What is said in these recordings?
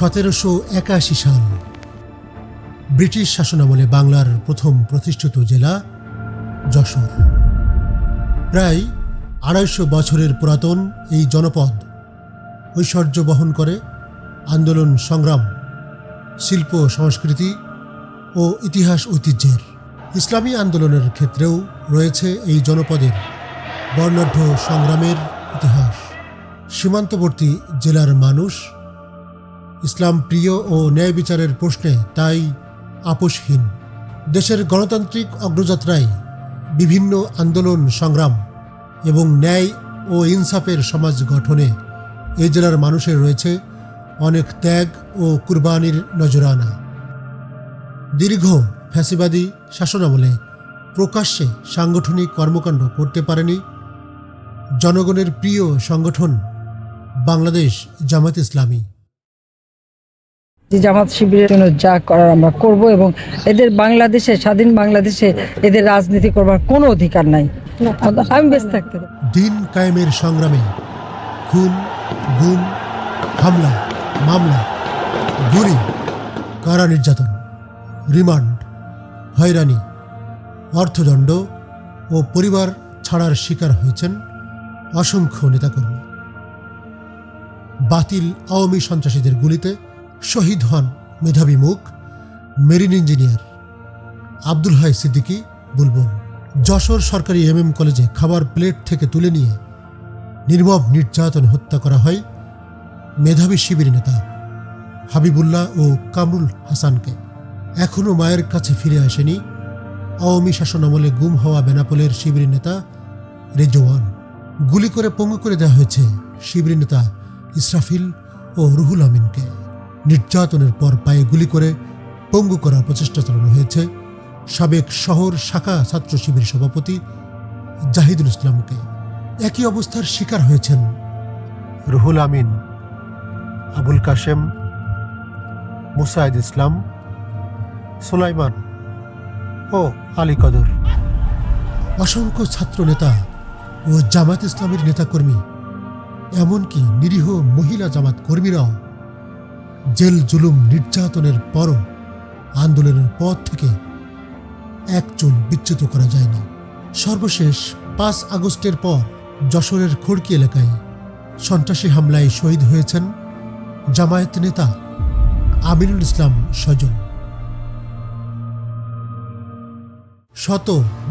1781 সাল ব্রিটিশ শাসনামলে বাংলার প্রথম প্রতিষ্ঠিত জেলা যশোর। প্রায় 250 বছরের পুরাতন এই জনপদ ঐশ্বর্য বহন করে আন্দোলন সংগ্রাম, শিল্প সংস্কৃতি ও ইতিহাস ঐতিহ্যের। ইসলামী আন্দোলনের ক্ষেত্রেও রয়েছে এই জনপদের বর্ণাঢ্য সংগ্রামের ইতিহাস। সীমান্তবর্তী জেলার মানুষ ইসলাম প্রিয় ও ন্যায় বিচারের প্রশ্নে তাই আপোষহীন। দেশের গণতান্ত্রিক অগ্রযাত্রায় বিভিন্ন আন্দোলন সংগ্রাম এবং ন্যায় ও ইনসাফের সমাজ গঠনে এই জেলার মানুষের রয়েছে অনেক ত্যাগ ও কুরবানির নজরানা। দীর্ঘ ফ্যাসিবাদী শাসনামলে প্রকাশ্যে সাংগঠনিক কর্মকাণ্ড করতে পারেনি জনগণের প্রিয় সংগঠন বাংলাদেশ জামাত ইসলামী। জামাত শিবিরের জন্য যা করার আমরা করব এবং এদের বাংলাদেশে, স্বাধীন বাংলাদেশে এদের রাজনীতি করবার কোনো অধিকার নাই। আমি বেঁচে থাকতে দিন কায়েমের সংগ্রামে খুন, গুম, হামলা, মামলা, গুলি, কারা নির্যাতন, রিমান্ড, হয়রানি, অর্থদণ্ড ও পরিবার ছাড়ার শিকার হয়েছেন অসংখ্য নেতাকর্মী। বাতিল আওয়ামী সন্ত্রাসীদের গুলিতে শহীদ হন মেধাবী মুখ মেরিন ইঞ্জিনিয়ার আব্দুল হাই সিদ্দিকী বুলবুল। যশোর সরকারি MM কলেজে খাবার প্লেট থেকে তুলে নিয়ে নির্মম নির্যাতন হত্যা করা হয় মেধাবী শিবির নেতা হাবিবুল্লাহ ও কামরুল হাসানকে। এখনও মায়ের কাছে ফিরে আসেনি আওয়ামী শাসনামলে গুম হওয়া বেনাপোলের শিবির নেতা রেজওয়ান। গুলি করে পঙ্গু করে দেওয়া হয়েছে শিবির নেতা ইসরাফিল ও রুহুল আমিনকে। নির্যাতনের পর পায়ে গুলি করে পঙ্গু করার প্রচেষ্টা চালানো হয়েছে সাবেক শহর শাখা ছাত্র শিবির সভাপতি জাহিদুল ইসলামকে। একই অবস্থার শিকার হয়েছেন রুহুল আমিন, আবুল কাশেম, মুসাইদ ইসলাম, সুলাইমান ও আলী কদর। অসংখ্য ছাত্র নেতা ও জামাত ইসলামের নেতাকর্মী, এমনকি নিরীহ মহিলা জামাত কর্মীরাও জেল জুলুম নির্যাতনের পরও আন্দোলনের পথ থেকে এক চুল বিচ্যুত করা যায়নি। সর্বশেষ 5 আগস্টের পর যশোরের খড়কি এলাকায় সন্ত্রাসী হামলায় শহীদ হয়েছেন জামায়াত নেতা আমিনুল ইসলাম সজল। শত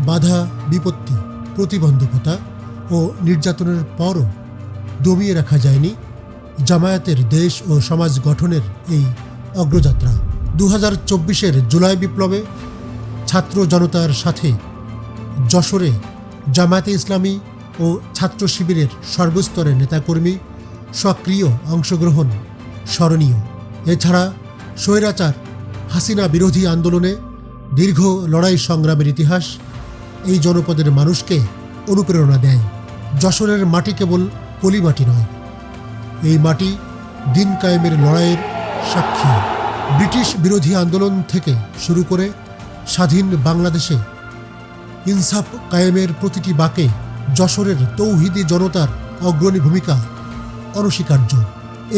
বাধা বিপত্তি, প্রতিবন্ধকতা ও নির্যাতনের পরও দমিয়ে রাখা যায়নি জামায়াতের দেশ ও সমাজ গঠনের এই অগ্রযাত্রা। 2024-এর জুলাই বিপ্লবে ছাত্র জনতার সাথে যশোরে জামায়াতে ইসলামী ও ছাত্র শিবিরের সর্বস্তরের নেতাকর্মী সক্রিয় অংশগ্রহণ স্মরণীয়। এছাড়া স্বৈরাচার হাসিনা বিরোধী আন্দোলনে দীর্ঘ লড়াই সংগ্রামের ইতিহাস এই জনপদের মানুষকে অনুপ্রেরণা দেয়। যশোরের মাটি কেবল পলিমাটি নয়, এই মাটি দিন কায়েমের লড়াইয়ের সাক্ষী। ব্রিটিশ বিরোধী আন্দোলন থেকে শুরু করে স্বাধীন বাংলাদেশে ইনসাফ কায়েমের প্রতিটি বাঁকে যশোরের তৌহিদি জনতার অগ্রণী ভূমিকা অনস্বীকার্য।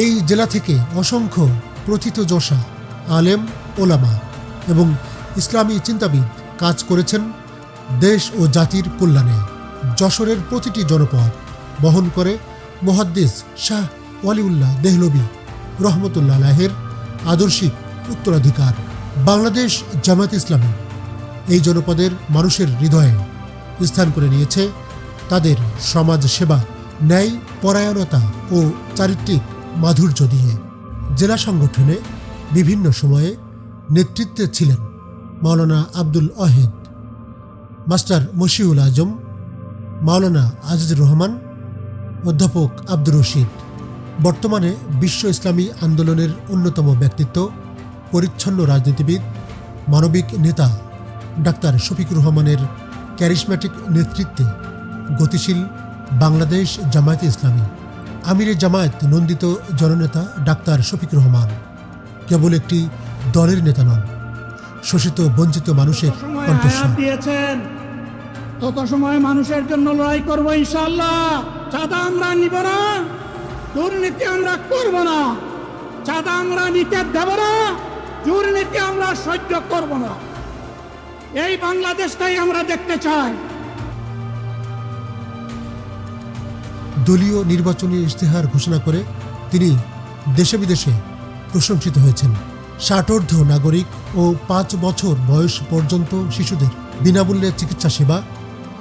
এই জেলা থেকে অসংখ্য প্রথিতযশা আলেম, ওলামা এবং ইসলামী চিন্তাবিদ কাজ করেছেন দেশ ও জাতির কল্যাণে। যশোরের প্রতিটি জনপদ বহন করে মুহাদ্দিস শাহ ওয়ালিউল্লাহ দেহলভী রহমতুল্লাহ আলাইহির আদর্শিক উত্তরাধিকার। বাংলাদেশ জামায়াত ইসলামী এই জনপদের মানুষের হৃদয়ে স্থান করে নিয়েছে তাদের সমাজ সেবা, ন্যায় পরায়ণতা ও চারিত্রিক মাধুর্য দিয়ে। জেলা সংগঠনে বিভিন্ন সময়ে নেতৃত্বে ছিলেন মাওলানা আব্দুল ওয়াহেদ, মাস্টার মশিউল আজম, মাওলানা আজিজুর রহমান, অধ্যাপক আব্দুর রশিদ। বর্তমানে বিশ্ব ইসলামী আন্দোলনের অন্যতম ব্যক্তিত্ব, পরিচ্ছন্ন রাজনীতিবিদ, মানবিক নেতা ডাক্তার শফিকুর রহমানের ক্যারিশম্যাটিক নেতৃত্বে গতিশীল বাংলাদেশ জামায়াতে ইসলামী। আমিরে জামায়াত নন্দিত জননেতা ডাক্তার শফিকুর রহমান কেবল একটি দলের নেতা নন, শোষিত বঞ্চিত মানুষের কণ্ঠস্বর। তত সময় মানুষের জন্য লড়াই করবো ইনশাআল্লাহ। চাঁদা আমরা নিব না, দুর্নীতি আমরা করব না। চাঁদা আমরা নিতে দেব না, দুর্নীতি আমরা সহ্য করব না। এই বাংলাদেশটাই আমরা দেখতে চাই। দলীয় নির্বাচনী ইশতেহার ঘোষণা করে তিনি দেশে বিদেশে প্রশংসিত হয়েছেন। 60ঊর্ধ্ব নাগরিক ও 5 বছর বয়স পর্যন্ত শিশুদের বিনামূল্যে চিকিৎসা সেবা,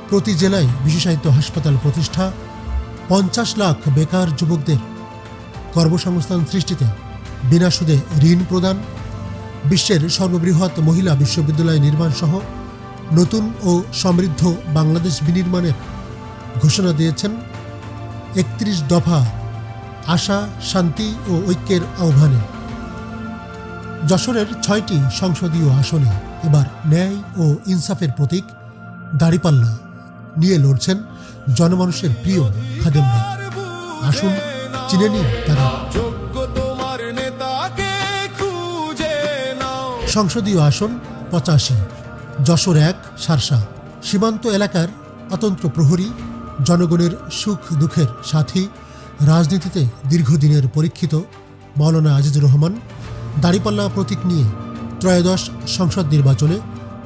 প্রতি জেলায় বিশেষায়িত হাসপাতাল প্রতিষ্ঠা, 50 লাখ বেকার যুবকদের কর্মসংস্থান সৃষ্টিতে বিনা সুদে ঋণ প্রদান, বিশ্বের সর্ববৃহৎ মহিলা বিশ্ববিদ্যালয় নির্মাণ সহ নতুন ও সমৃদ্ধ বাংলাদেশ বিনির্মাণের ঘোষণা দিয়েছেন 31 দফা আশা, শান্তি ও ঐক্যের আহ্বানে। যশোরের 6টি সংসদীয় আসনে এবার ন্যায় ও ইনসাফের প্রতীক দাঁড়িপাল্লা নিয়ে লড়ছেন জনমানুষের প্রিয় খাদেমরা। আসুন চিনে নিন তারা। সংসদীয় আসন 85, যশোর 1 শার্শা। সীমান্ত এলাকার অতন্ত্র প্রহরী, জনগণের সুখ দুঃখের সাথী, রাজনীতিতে দীর্ঘদিনের পরীক্ষিত মাওলানা আজিজুর রহমান দাঁড়িপাল্লা প্রতীক নিয়ে ত্রয়োদশ সংসদ নির্বাচনে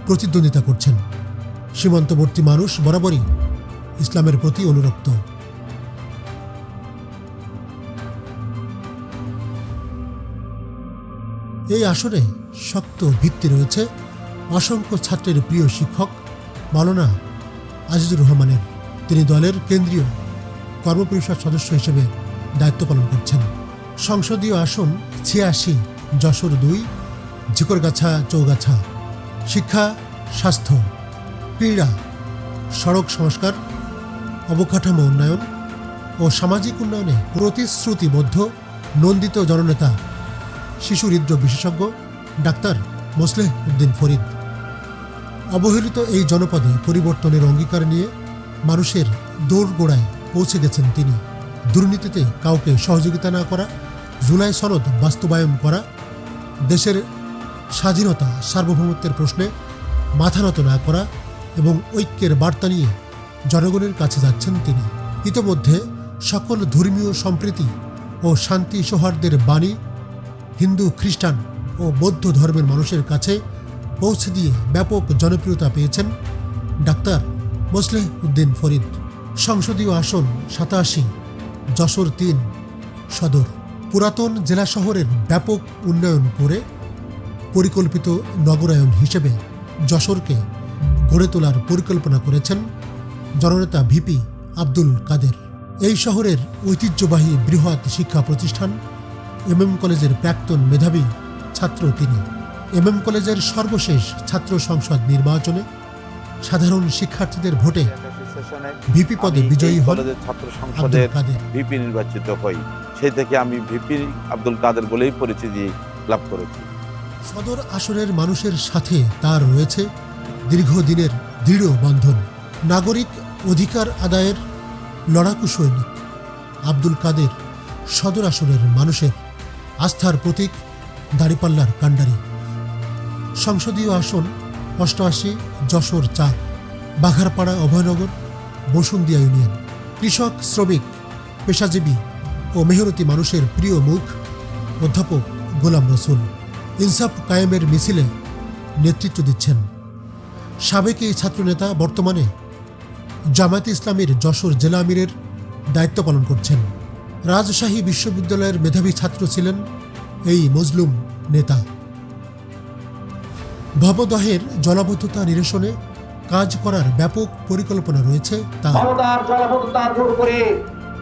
প্রতিদ্বন্দ্বিতা করছেন। সীমান্তবর্তী মানুষ বরাবরই ইসলামের প্রতি অনুরক্ত। এই আসনে শক্ত ভিত্তি রয়েছে অসংখ্য ছাত্রের প্রিয় শিক্ষক মাওলানা আজিজুর রহমানের। তিনি দলের কেন্দ্রীয় কর্মপরিষদ সদস্য হিসেবে দায়িত্ব পালন করছেন। সংসদীয় আসন 86, যশোর 2, ঝিকরগাছা চৌগাছা। শিক্ষা, স্বাস্থ্য, ক্রীড়া, সড়ক সংস্কার, অবকাঠামো উন্নয়ন ও সামাজিক উন্নয়নে প্রতিশ্রুতিবদ্ধ নন্দিত জননেতা, শিশু হৃদরোগ বিশেষজ্ঞ ডাক্তার মোসলেহ উদ্দিন ফরিদ। অবহেলিত এই জনপদে পরিবর্তনের অঙ্গীকার নিয়ে মানুষের দোরগোড়ায় পৌঁছে গেছেন তিনি। দুর্নীতিতে কাউকে সহযোগিতা না করা, জুলাই সনদ বাস্তবায়ন করা, দেশের স্বাধীনতা সার্বভৌমত্বের প্রশ্নে মাথা নত না করা এবং ঐক্যের বার্তা নিয়ে জনগণের কাছে যাচ্ছেন তিনি। ইতোমধ্যে সকল ধর্মীয় সম্প্রীতি ও শান্তি সৌহার্দ্যের বাণী হিন্দু, খ্রিস্টান ও বৌদ্ধ ধর্মের মানুষের কাছে পৌঁছে দিয়ে ব্যাপক জনপ্রিয়তা পেয়েছেন ডাক্তার মোসলেহ উদ্দিন ফরিদ। সংসদীয় আসন 87, যশোর 3 সদর। পুরাতন জেলা শহরের ব্যাপক উন্নয়ন করে পরিকল্পিত নগরায়ন হিসেবে যশোরকে গড়ে তোলার পরিকল্পনা করেছেন জননেতা ভিপি আব্দুল কাদের। এই শহরের ঐতিহ্যবাহী বৃহৎ শিক্ষা প্রতিষ্ঠান MM কলেজের প্রাক্তন মেধাবী ছাত্র তিনি। MM কলেজের সর্বশেষ ছাত্র সংসদ নির্বাচনে সাধারণ শিক্ষার্থীদের ভোটে ভিপি পদে বিজয়ী হন ছাত্র সংসদের ভিপি নির্বাচিত হই। সেই থেকে আমি ভিপি আব্দুল কাদের বলেই পরিচিতি লাভ করেছি। সদর আসনের মানুষের সাথে তার রয়েছে দীর্ঘদিনের দৃঢ় বন্ধন। নাগরিক অধিকার আদায়ের লড়াকু সৈনিক আব্দুল কাদের সদর আসনের মানুষের আস্থার প্রতীক, দাঁড়িপাল্লার কাণ্ডারি। সংসদীয় আসন 88, যশোর 4, বাঘারপাড়া অভয়নগর, বসুন্দিয়া ইউনিয়ন। কৃষক, শ্রমিক, পেশাজীবী ও মেহনতি মানুষের প্রিয় মুখ অধ্যাপক গোলাম রসুল ইনসাফ কায়েমের মিছিলে নেতৃত্ব দিচ্ছেন। সাবেক এই ছাত্রনেতা বর্তমানে জামায়াতে ইসলামীর যশোর জেলা আমিরের দায়িত্ব পালন করছেন। রাজশাহী বিশ্ববিদ্যালয়ের মেধাবী ছাত্র ছিলেন এই মজলুম নেতা। ভবদহের জলাবদ্ধতা নিরসনে কাজ করার ব্যাপক পরিকল্পনা রয়েছে তার। জলাবদ্ধতা দূর করে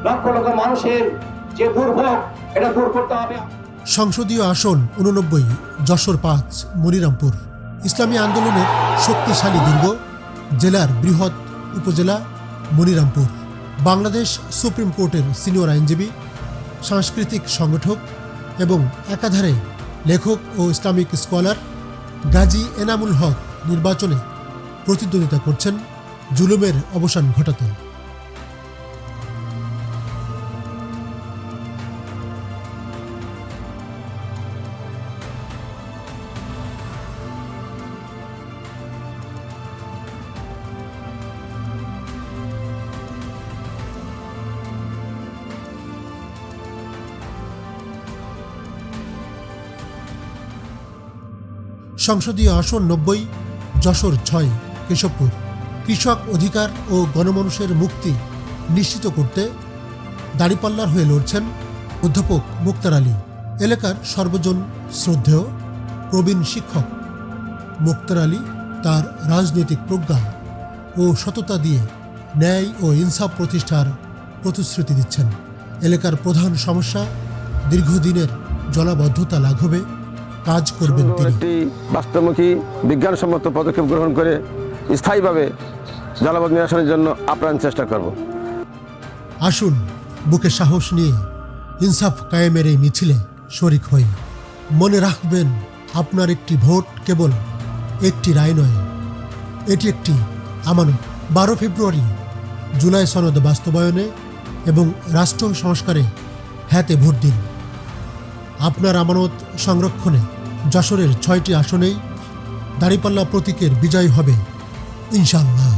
লক্ষ লক্ষ মানুষের যে দুর্ভোগ, এটা দূর করতে হবে। সংসদীয় আসন 89, যশোর 5, মনিরামপুর। ইসলামী আন্দোলনের শক্তিশালী দুর্গ, জেলার বৃহৎ উপজেলা মনিরামপুর। বাংলাদেশ সুপ্রিম কোর্টের সিনিয়র আইনজীবী, সাংস্কৃতিক সংগঠক এবং একাধারে লেখক ও ইসলামিক স্কলার গাজী এনামুল হক নির্বাচনে প্রতিদ্বন্দ্বিতা করছেন জুলুমের অবসান ঘটাতে। সংসদীয় আসন 90, যশোর 6, কেশবপুর। কৃষক অধিকার ও গণমানুষের মুক্তি নিশ্চিত করতে দাঁড়িপাল্লার হয়ে লড়ছেন অধ্যাপক মুক্তার আলী। এলাকার সর্বজন শ্রদ্ধেয় প্রবীণ শিক্ষক মুক্তার আলী তার রাজনৈতিক প্রজ্ঞা ও সততা দিয়ে ন্যায় ও ইনসাফ প্রতিষ্ঠার প্রতিশ্রুতি দিচ্ছেন। এলাকার প্রধান সমস্যা দীর্ঘদিনের জলাবদ্ধতা লাঘবে কাজ করবেন তিনি। একটি বাস্তবমুখী বিজ্ঞানসম্মত পদক্ষেপ গ্রহণ করে স্থায়ীভাবে জলাবদ্ধতা নিরসনের জন্য আপ্রাণ চেষ্টা করব। আসুন বুকে সাহস নিয়ে ইনসাফ কায়েমের এই মিছিলে শরিক হই। মনে রাখবেন, আপনার একটি ভোট কেবল একটি রায় নয়, এটি একটি আমানত। 12 ফেব্রুয়ারি জুলাই সনদ বাস্তবায়নে এবং রাষ্ট্র সংস্কারে হ্যাঁতে ভোট দিন। আপনার আমানত সংরক্ষণে যশোরের 6টি আসনেই দাঁড়িপাল্লা প্রতীকের বিজয় হবে ইনশাআল্লাহ।